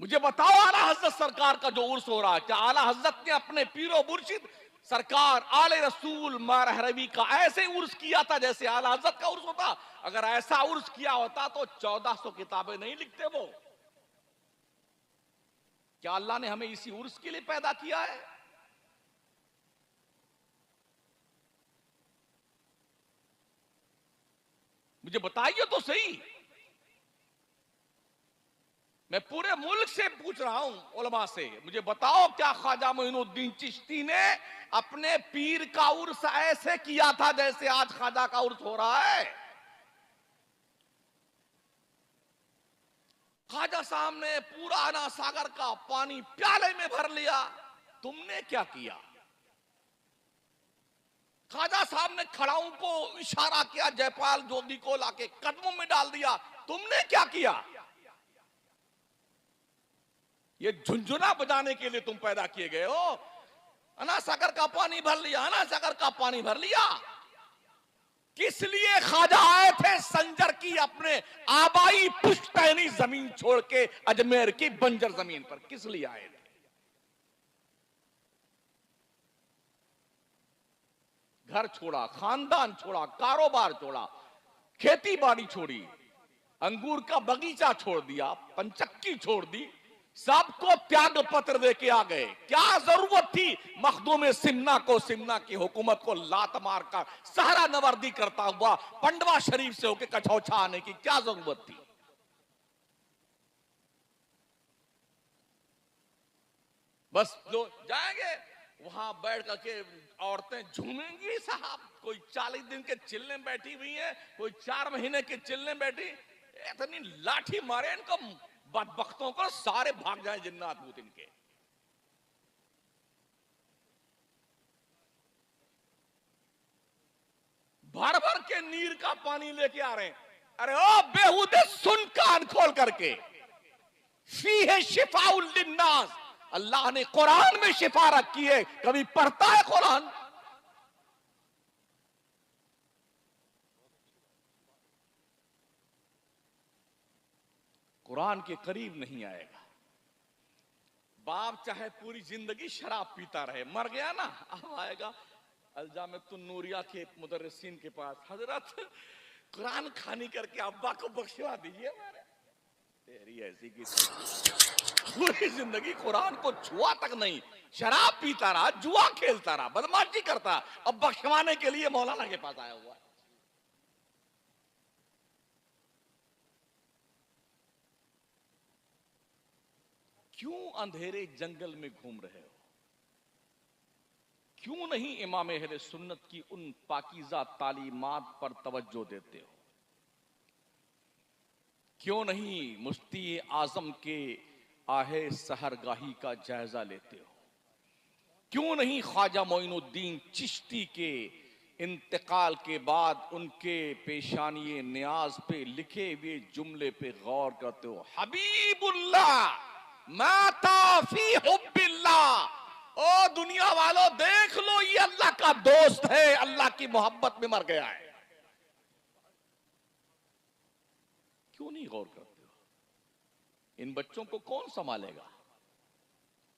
मुझे बताओ आला हजरत सरकार का जो उर्स हो रहा है, क्या आला हजरत ने अपने पीरो मुर्शिद सरकार आले रसूल मारहरवी का ऐसे उर्स किया था जैसे आला हजरत का उर्स होता? अगर ऐसा उर्स किया होता तो 1400 किताबें नहीं लिखते वो। क्या अल्लाह ने हमें इसी उर्स के लिए पैदा किया है? मुझे बताइए तो सही। मैं पूरे मुल्क से पूछ रहा हूं उलमा से, मुझे बताओ क्या ख्वाजा मोइनुद्दीन चिश्ती ने अपने पीर का उर्स ऐसे किया था जैसे आज ख्वाजा का उर्स हो रहा है? ख्वाजा साहब ने पूरा आना सागर का पानी प्याले में भर लिया, तुमने क्या किया? ख्वाजा साहब ने खड़ाऊ को इशारा किया, जयपाल जोगी को लाके कदमों में डाल दिया, तुमने क्या किया? ये झुंझुना बजाने के लिए तुम पैदा किए गए हो। अना सागर का पानी भर लिया, अना सागर का पानी भर लिया। किस लिए ख्वाजा आए थे संजर की अपने आबाई पुश्तैनी जमीन छोड़ के अजमेर की बंजर जमीन पर? किस लिए आए थे? घर छोड़ा, खानदान छोड़ा, कारोबार छोड़ा, खेती बाड़ी छोड़ी, अंगूर का बगीचा छोड़ दिया, पंचक्की छोड़ दी, सबको त्याग पत्र देके आ गए। क्या जरूरत थी मखदूम सिमना को, सिमना की हुकूमत को लात मार कर सहरा नवर्दी करता हुआ पंडवा शरीफ से होके कछौछा आने की क्या जरूरत थी? बस जो जाएंगे वहां बैठ करके औरतें झूमेंगी साहब, कोई 40 दिन के चिल्ले बैठी हुई हैं, कोई 4 महीने के चिल्ले बैठी, इतनी लाठी मारे इनको बदबख्तों को, सारे भाग जाए जिन्नात भूत इनके। भर भर के नीर का पानी लेके आ रहे हैं। अरे ओ बेहुदे सुन, कान खोल करके, फी है शिफाउल लिन्नास, अल्लाह ने कुरान में शिफा रखी है। कभी पढ़ता है कुरान? कुरान के करीब नहीं आएगा। बाप चाहे पूरी जिंदगी शराब पीता रहे, मर गया ना, अब आएगा अल्जामतुन नूरिया के मुदर्रिसीन के पास, हजरत कुरान खानी करके अब्बा को बख्शवा दीजिए। तेरी ऐसी की पूरी जिंदगी कुरान को छुआ तक नहीं, शराब पीता रहा, जुआ खेलता रहा, बदमाशी करता, अब बख्शवाने के लिए मौलाना के पास आया हुआ है। क्यों अंधेरे जंगल में घूम रहे हो? क्यों नहीं इमाम अहले सुन्नत की उन पाकीज़ा तालीमात पर तवज्जो देते हो? क्यों नहीं मुफ्ती आजम के आहे सहरगाही का जायजा लेते हो? क्यों नहीं ख्वाजा मोइनुद्दीन चिश्ती के इंतकाल के बाद उनके पेशानी नियाज पे लिखे हुए जुमले पे गौर करते हो? हबीबुल्लाह माता फी हुब्बिल्लाह। ओ दुनिया वालों देख लो, ये अल्लाह का दोस्त है, अल्लाह की मोहब्बत में मर गया है। क्यों नहीं गौर करते हो? इन बच्चों को कौन संभालेगा?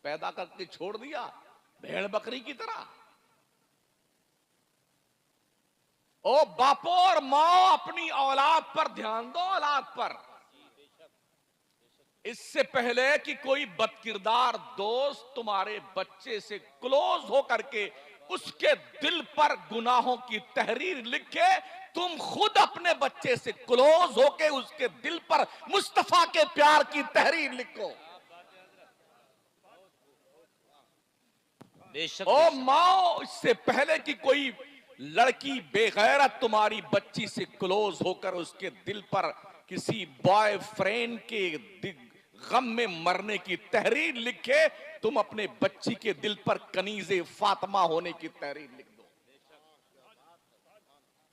पैदा करके छोड़ दिया भेड़ बकरी की तरह। ओ बापो और माओ, अपनी औलाद पर ध्यान दो, औलाद पर। इससे पहले कि कोई बदकिरदार दोस्त तुम्हारे बच्चे से क्लोज होकर के उसके दिल पर गुनाहों की तहरीर लिखे, तुम खुद अपने बच्चे से क्लोज होके उसके दिल पर मुस्तफा के प्यार की तहरीर लिखो। ओ माओ, इससे पहले कि कोई लड़की बेगैरत तुम्हारी बच्ची से क्लोज होकर उसके दिल पर किसी बॉयफ्रेंड के गम में मरने की तहरीर लिखे, तुम अपने बच्ची के दिल पर कनीजे फातिमा होने की तहरीर लिख दो।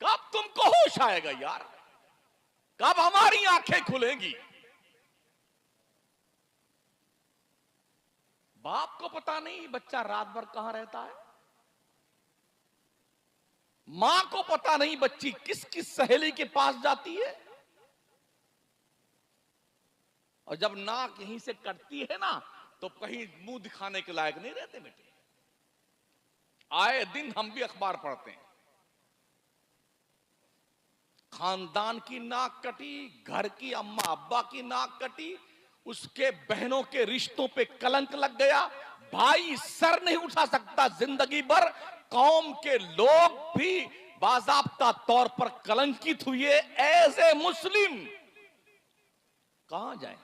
कब तुमको होश आएगा यार? कब हमारी आंखें खुलेंगी? बाप को पता नहीं बच्चा रात भर कहां रहता है, मां को पता नहीं बच्ची किस किस सहेली के पास जाती है, और जब नाक यहीं से कटती है ना तो कहीं मुंह दिखाने के लायक नहीं रहते बेटे। आए दिन हम भी अखबार पढ़ते हैं, खानदान की नाक कटी, घर की अम्मा अब्बा की नाक कटी, उसके बहनों के रिश्तों पे कलंक लग गया, भाई सर नहीं उठा सकता जिंदगी भर, कौम के लोग भी बाज़ाब्ता तौर पर कलंकित हुए। एज ए मुस्लिम कहां जाए?